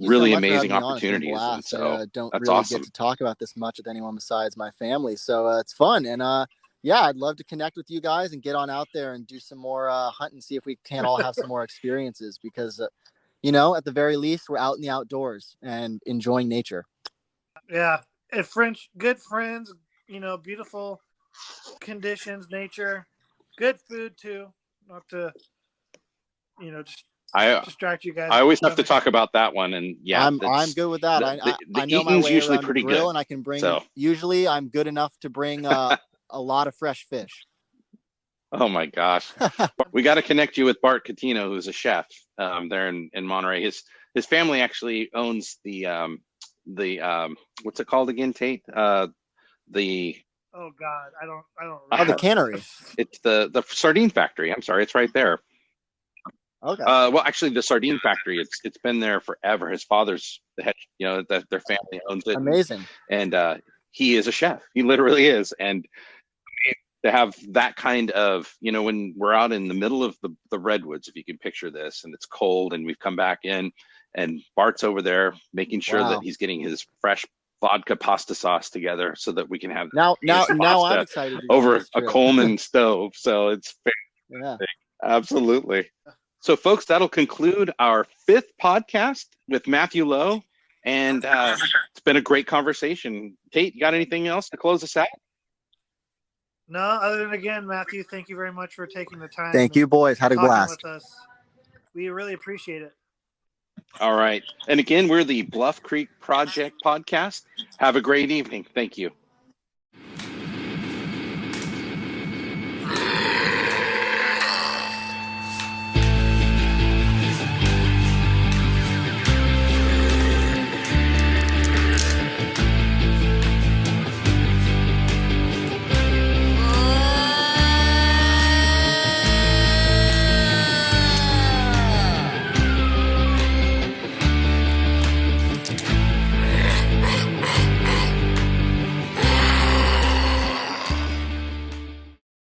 really amazing opportunities. And so don't that's really awesome. Get to talk about this much with anyone besides my family. So it's fun. And I'd love to connect with you guys and get on out there and do some more hunting, see if we can all have some more experiences, because, at the very least, we're out in the outdoors and enjoying nature. Yeah. And good friends, beautiful conditions, nature, good food too. Not to, just distract you guys. I always have to talk about that one, and I'm good with that. I know my way usually around pretty the grill, good, and I can bring. So. Usually, I'm good enough to bring a lot of fresh fish. Oh my gosh, we got to connect you with Bart Catino, who's a chef there in Monterey. His family actually owns the what's it called again, Tate? The Oh God, I don't. Oh, the cannery. It's the sardine factory. I'm sorry, it's right there. Okay. Well, actually, the sardine factory. It's been there forever. His father's the head. Their family owns it. Amazing. And he is a chef. He literally is. And to have that kind of, when we're out in the middle of the redwoods, if you can picture this, and it's cold, and we've come back in, and Bart's over there making sure that he's getting his fresh vodka pasta sauce together so that we can have now I'm excited over a Coleman stove. So it's fantastic. Yeah, absolutely. So folks, that'll conclude our 5th podcast with Matthew Lowe, and it's been a great conversation. Tate, you got anything else to close us out? No, other than, again, Matthew, thank you very much for taking the time. Thank you, boys. Had a blast with us. We really appreciate it. All right. And again, we're the Bluff Creek Project Podcast. Have a great evening. Thank you.